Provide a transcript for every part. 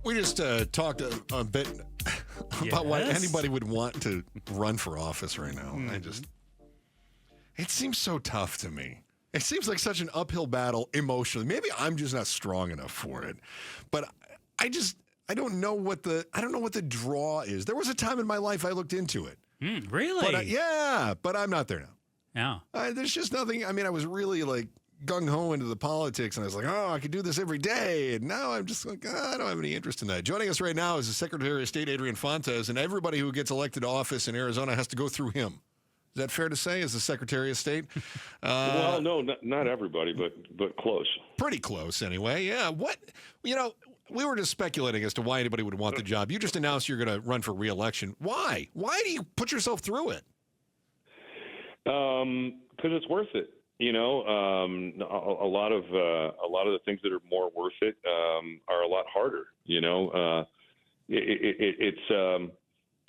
We just talked a bit about why anybody would want to run for office right now. It seems so tough to me. It seems like such an uphill battle emotionally. Maybe I'm just not strong enough for it, but I don't know what the draw is. There was a time in my life I looked into it. Really? But I'm not there now. Yeah. There's just nothing. I mean, I was really like gung-ho into the politics, and I was like, I could do this every day. And now I'm just like, I don't have any interest in that. Joining us right now is the Secretary of State, Adrian Fontes, and everybody who gets elected to office in Arizona has to go through him. Is that fair to say, as the Secretary of State? Well, no, not everybody, but close. Pretty close, anyway. Yeah. We were just speculating as to why anybody would want the job. You just announced you're going to run for re-election. Why? Why do you put yourself through it? Because it's worth it. A lot of the things that are more worth it are a lot harder.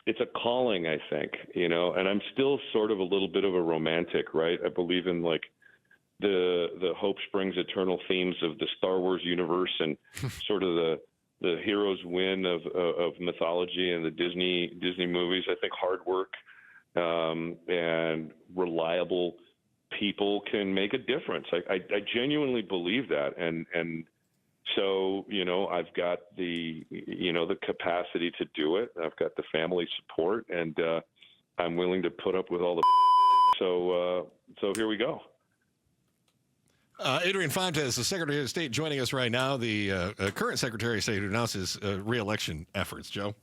It's a calling, I think. And I'm still sort of a little bit of a romantic, right? I believe in like the hope springs eternal themes of the Star Wars universe and sort of the hero's win of mythology and the Disney movies. I think hard work and reliable people can make a difference. I genuinely believe that. And so, I've got the capacity to do it. I've got the family support, and I'm willing to put up with all the so here we go. Adrian Fontes, the Secretary of State, joining us right now, the current Secretary of State who announces re-election efforts. Joe?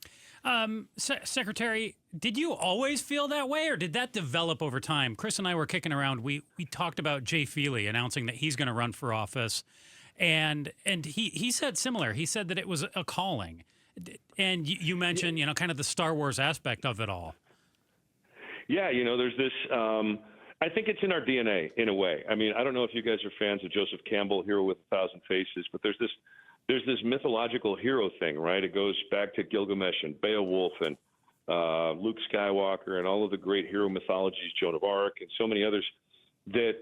Secretary, did you always feel that way, or did that develop over time? Chris and I were kicking around. We talked about Jay Feely announcing that he's going to run for office, and he said similar. He said that it was a calling. And you mentioned, kind of the Star Wars aspect of it all. Yeah, there's this I think it's in our DNA in a way. I mean, I don't know if you guys are fans of Joseph Campbell, Hero with a Thousand Faces, but there's this mythological hero thing, right? It goes back to Gilgamesh and Beowulf and Luke Skywalker and all of the great hero mythologies, Joan of Arc and so many others, that,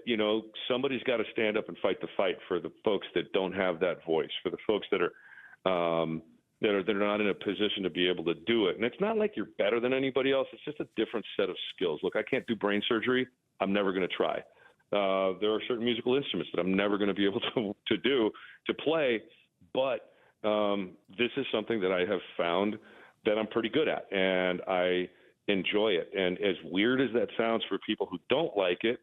somebody's got to stand up and fight the fight for the folks that don't have that voice, for the folks that are they're not in a position to be able to do it. And it's not like you're better than anybody else. It's just a different set of skills. Look, I can't do brain surgery. I'm never going to try. There are certain musical instruments that I'm never going to be able to play. But this is something that I have found that I'm pretty good at, and I enjoy it. And as weird as that sounds for people who don't like it,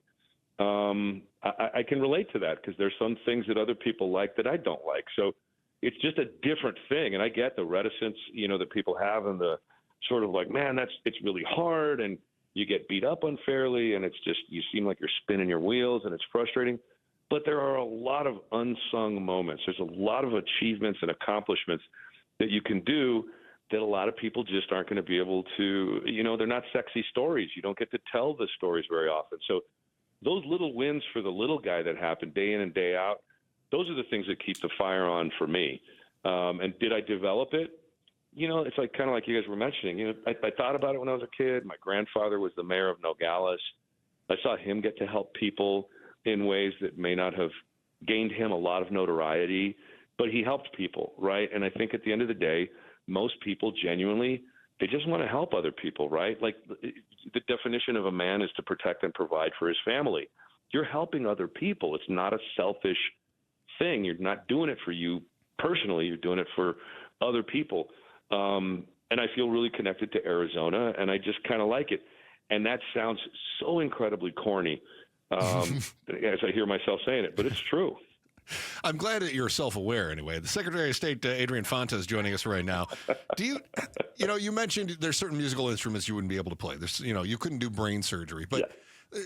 I can relate to that because there's some things that other people like that I don't like. So it's just a different thing. And I get the reticence, that people have and the sort of like, man, it's really hard. And you get beat up unfairly. And it's just, you seem like you're spinning your wheels and it's frustrating. But there are a lot of unsung moments. There's a lot of achievements and accomplishments that you can do that a lot of people just aren't going to be able to, they're not sexy stories. You don't get to tell the stories very often. So those little wins for the little guy that happen day in and day out, those are the things that keep the fire on for me. And did I develop it? It's like kind of like you guys were mentioning. I thought about it when I was a kid. My grandfather was the mayor of Nogales. I saw him get to help people in ways that may not have gained him a lot of notoriety, but he helped people, right? And I think at the end of the day, most people genuinely, they just want to help other people, right? Like the definition of a man is to protect and provide for his family. You're helping other people. It's not a selfish thing. You're not doing it for you personally. You're doing it for other people. And I feel really connected to Arizona, and I just kind of like it. And that sounds so incredibly corny as I hear myself saying it, but it's true. I'm glad that you're self-aware anyway. The Secretary of State, Adrian Fontes, joining us right now. Do you mentioned there's certain musical instruments you wouldn't be able to play. There's, you couldn't do brain surgery, but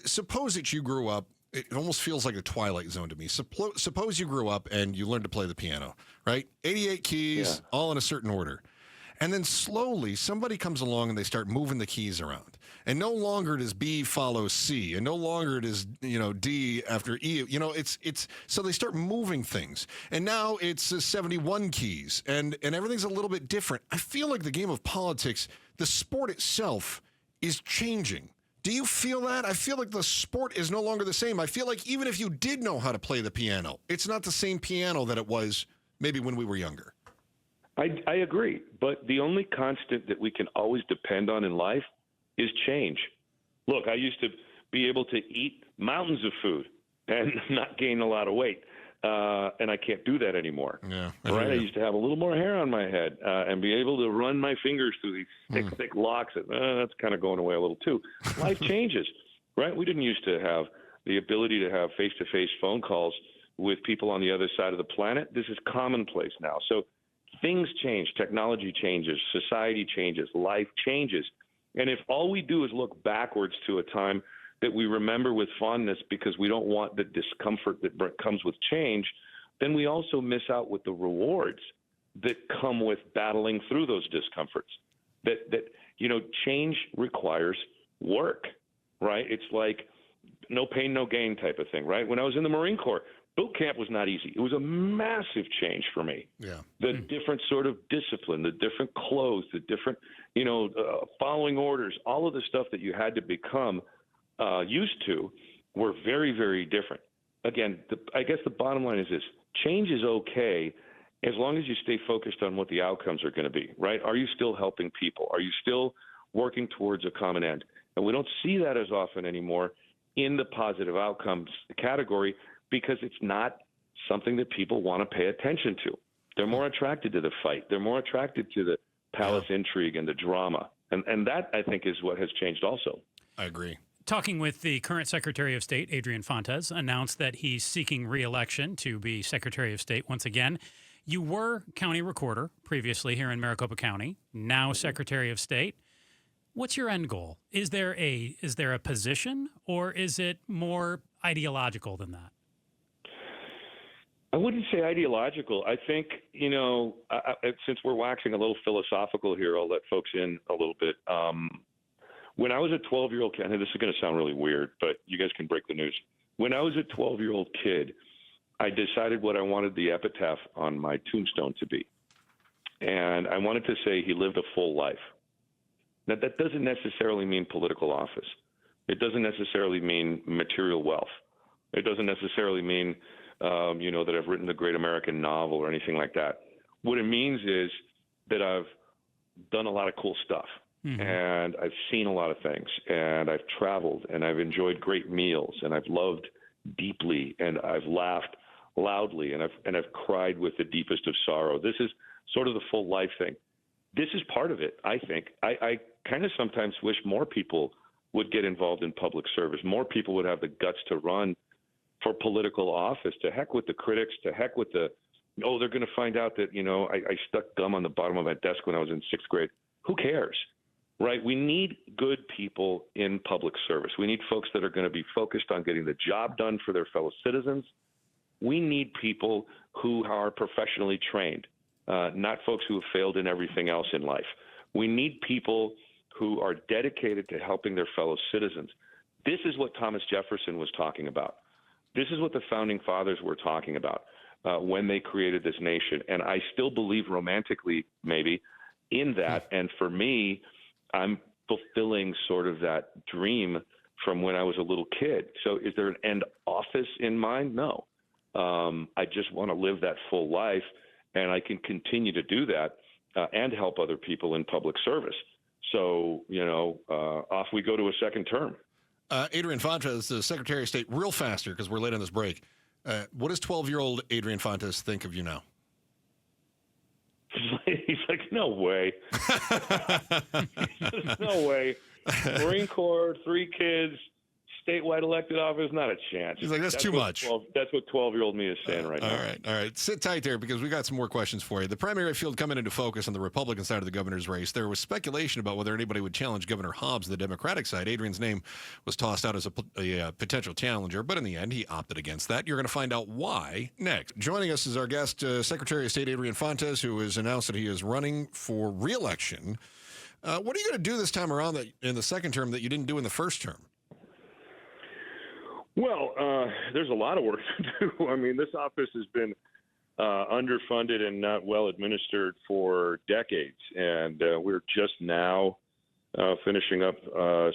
suppose that you grew up, it almost feels like a Twilight Zone to me. Suppose you grew up and you learned to play the piano, right? 88 keys, all in a certain order. And then slowly somebody comes along and they start moving the keys around. And no longer does B follow C, and no longer does, D after E. It's so they start moving things. And now it's 71 keys, and everything's a little bit different. I feel like the game of politics, the sport itself is changing. Do you feel that? I feel like the sport is no longer the same. I feel like even if you did know how to play the piano, it's not the same piano that it was maybe when we were younger. I agree. But the only constant that we can always depend on in life is change. Look, I used to be able to eat mountains of food and not gain a lot of weight. And I can't do that anymore. Yeah, right? I used to have a little more hair on my head and be able to run my fingers through these thick locks. That's kind of going away a little too. Life changes, right? We didn't used to have the ability to have face-to-face phone calls with people on the other side of the planet. This is commonplace now. So things change, technology changes, society changes, life changes. And if all we do is look backwards to a time that we remember with fondness because we don't want the discomfort that comes with change, then we also miss out with the rewards that come with battling through those discomforts. That change requires work, right? It's like no pain, no gain type of thing, right? When I was in the Marine Corps, boot camp was not easy. It was a massive change for me. Yeah. The different sort of discipline, the different clothes, the different, following orders, all of the stuff that you had to become used to were very, very different. Again, I guess the bottom line is this: change is okay as long as you stay focused on what the outcomes are going to be, right? Are you still helping people? Are you still working towards a common end? And we don't see that as often anymore in the positive outcomes category because it's not something that people want to pay attention to. They're more attracted to the fight. They're more attracted to the palace intrigue and the drama. And that, I think, is what has changed also. I agree. Talking with the current Secretary of State, Adrian Fontes, announced that he's seeking re-election to be Secretary of State once again. You were county recorder previously here in Maricopa County, now Secretary of State. What's your end goal? Is there a position, or is it more ideological than that? I wouldn't say ideological. I think, since we're waxing a little philosophical here, I'll let folks in a little bit. When I was a 12-year-old kid, and this is going to sound really weird, but you guys can break the news. When I was a 12-year-old kid, I decided what I wanted the epitaph on my tombstone to be. And I wanted to say he lived a full life. Now, that doesn't necessarily mean political office. It doesn't necessarily mean material wealth. It doesn't necessarily mean, that I've written the great American novel or anything like that. What it means is that I've done a lot of cool stuff. Mm-hmm. And I've seen a lot of things, and I've traveled, and I've enjoyed great meals, and I've loved deeply, and I've laughed loudly, and I've cried with the deepest of sorrow. This is sort of the full life thing. This is part of it, I think. I kind of sometimes wish more people would get involved in public service. More people would have the guts to run for political office. To heck with the critics, to heck with they're going to find out that, I stuck gum on the bottom of my desk when I was in sixth grade. Who cares? Right? We need good people in public service. We need folks that are going to be focused on getting the job done for their fellow citizens. We need people who are professionally trained, not folks who have failed in everything else in life. We need people who are dedicated to helping their fellow citizens. This is what Thomas Jefferson was talking about. This is what the founding fathers were talking about when they created this nation. And I still believe romantically, maybe, in that. And for me, I'm fulfilling sort of that dream from when I was a little kid. So is there an end office in mind? No. I just want to live that full life, and I can continue to do that and help other people in public service. So, off we go to a second term. Adrian Fontes, the Secretary of State, real faster because we're late on this break. What does 12-year-old Adrian Fontes think of you now? He's like, no way. No way. Marine Corps, 3 kids, statewide elected office, not a chance. He's like, that's too much. That's what 12-year-old me is saying right now. All right. Sit tight there because we got some more questions for you. The primary field coming into focus on the Republican side of the governor's race. There was speculation about whether anybody would challenge Governor Hobbs, the Democratic side. Adrian's name was tossed out as a potential challenger, but in the end, he opted against that. You're going to find out why next. Joining us is our guest, Secretary of State Adrian Fontes, who has announced that he is running for re-election. What are you going to do this time around in the second term that you didn't do in the first term? Well, there's a lot of work to do. I mean, this office has been underfunded and not well administered for decades, and we're just now finishing up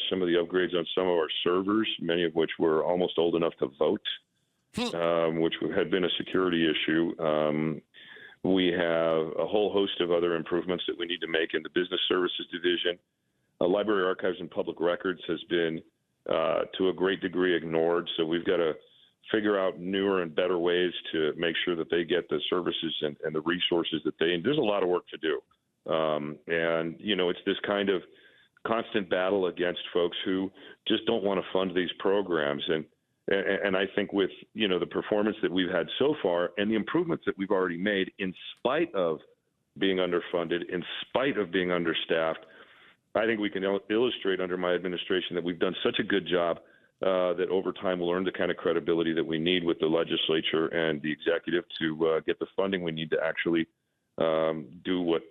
some of the upgrades on some of our servers, many of which were almost old enough to vote, which had been a security issue. We have a whole host of other improvements that we need to make in the business services division. Library Archives and Public Records has been, to a great degree, ignored. So we've got to figure out newer and better ways to make sure that they get the services and the resources that they need. There's a lot of work to do. And, it's this kind of constant battle against folks who just don't want to fund these programs. And I think with, the performance that we've had so far and the improvements that we've already made in spite of being underfunded, in spite of being understaffed, I think we can illustrate under my administration that we've done such a good job that over time we'll earn the kind of credibility that we need with the legislature and the executive to get the funding we need to actually do what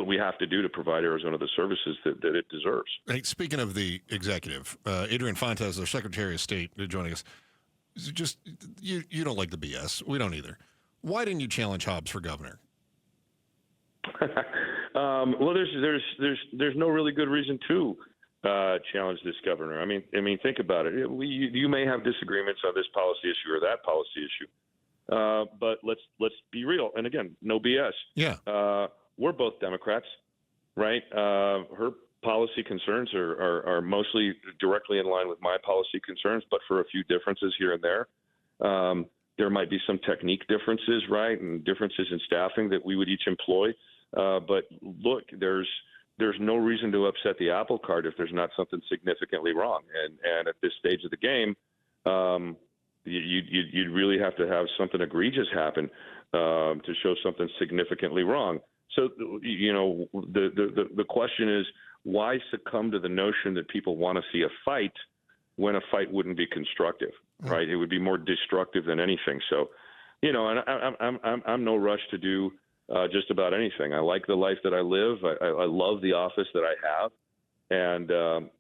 we have to do to provide Arizona the services that it deserves. Hey, speaking of the executive, Adrian Fontes, our Secretary of State, joining us. Just you don't like the BS. We don't either. Why didn't you challenge Hobbs for governor? Well, there's no really good reason to challenge this governor. I mean, think about it. You may have disagreements on this policy issue or that policy issue, but let's be real. And again, no BS. Yeah. We're both Democrats, right? Her policy concerns are mostly directly in line with my policy concerns, but for a few differences here and there. There might be some technique differences, right, and differences in staffing that we would each employ. But look, there's no reason to upset the apple cart if there's not something significantly wrong. And at this stage of the game, you'd really have to have something egregious happen to show something significantly wrong. So, the question is, why succumb to the notion that people want to see a fight when a fight wouldn't be constructive, right? It would be more destructive than anything. So, and I'm no rush to do just about anything. I like the life that I live. I love the office that I have. And,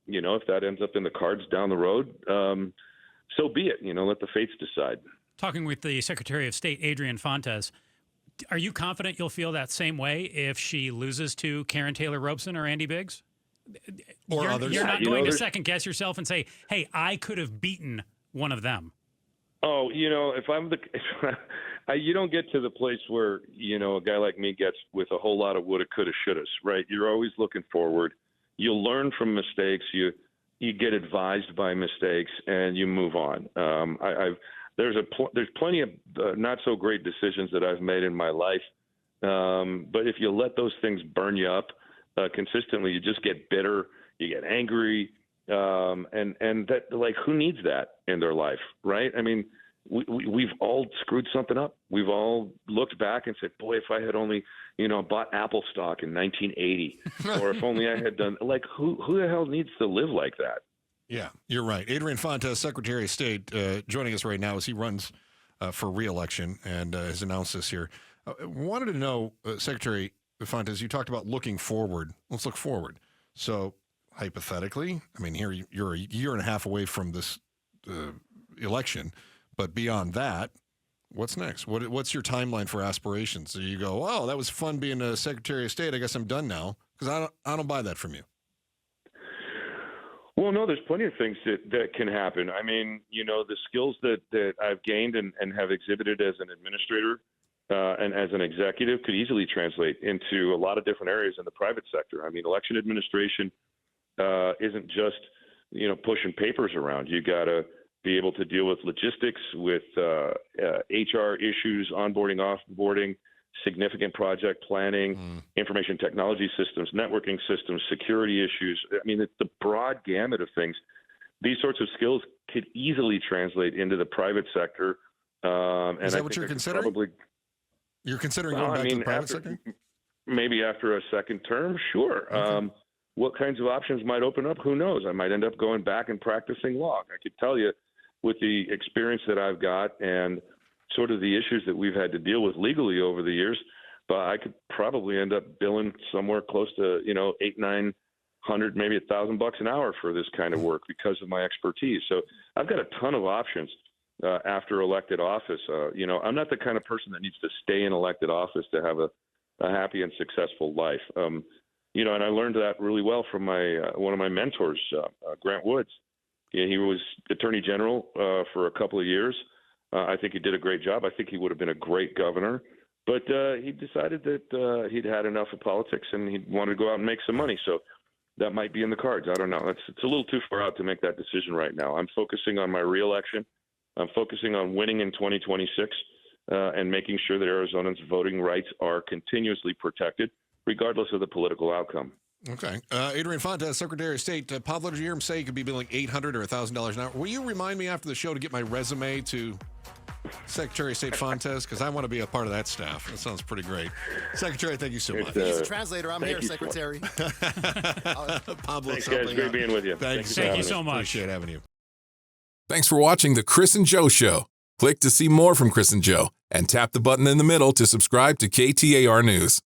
if that ends up in the cards down the road, so be it. Let the fates decide. Talking with the Secretary of State, Adrian Fontes, are you confident you'll feel that same way if she loses to Karen Taylor Robeson or Andy Biggs? Or others? You're not going to second guess yourself and say, hey, I could have beaten one of them. Oh, if I'm you don't get to the place where, a guy like me gets with a whole lot of woulda, coulda, shouldas, right? You're always looking forward. You'll learn from mistakes. You get advised by mistakes and you move on. There's plenty of not so great decisions that I've made in my life. But if you let those things burn you up consistently, you just get bitter, you get angry. And that, like, who needs that in their life, right? I mean, we've all screwed something up. We've all looked back and said, boy, if I had only, bought Apple stock in 1980, or if only I had done, like, who the hell needs to live like that? Yeah, you're right. Adrian Fontes, Secretary of State, joining us right now as he runs for reelection and has announced this here. Wanted to know, Secretary Fontes, you talked about looking forward. Let's look forward. So, hypothetically, I mean, here you're a year and a half away from this election, but beyond that, what's next? What's your timeline for aspirations? So you go, oh, that was fun being a Secretary of State. I guess I'm done now, because I don't buy that from you. Well, no, there's plenty of things that can happen. I mean, the skills that I've gained and have exhibited as an administrator and as an executive could easily translate into a lot of different areas in the private sector. I mean, election administration isn't just, pushing papers around. You got to be able to deal with logistics, with HR issues, onboarding, offboarding, significant project planning, information technology systems, networking systems, security issues. I mean, it's the broad gamut of things. These sorts of skills could easily translate into the private sector. And is that what you're considering? You're considering going back to the private sector? Maybe after a second term, sure. Okay. What kinds of options might open up? Who knows? I might end up going back and practicing law. I could tell you, with the experience that I've got and sort of the issues that we've had to deal with legally over the years, but I could probably end up billing somewhere close to, $800-900, maybe $1,000 an hour for this kind of work because of my expertise. So I've got a ton of options after elected office. I'm not the kind of person that needs to stay in elected office to have a happy and successful life. And I learned that really well from one of my mentors, Grant Woods. He was Attorney General for a couple of years. I think he did a great job. I think he would have been a great governor. But he decided that he'd had enough of politics and he wanted to go out and make some money. So that might be in the cards. I don't know. It's a little too far out to make that decision right now. I'm focusing on my reelection. I'm focusing on winning in 2026 and making sure that Arizonans' voting rights are continuously protected, regardless of the political outcome. Okay. Adrian Fontes, Secretary of State. Pablo, did you hear him say he could be billing $800 or $1,000 an hour? Will you remind me after the show to get my resume to Secretary of State Fontes? Because I want to be a part of that staff. That sounds pretty great. Secretary, thank you so much. He's a translator. I'm here, Secretary. Pablo, thanks, guys. Great being with you. Thank you so much. Appreciate having you. Thanks for watching The Chris and Joe Show. Click to see more from Chris and Joe and tap the button in the middle to subscribe to KTAR News.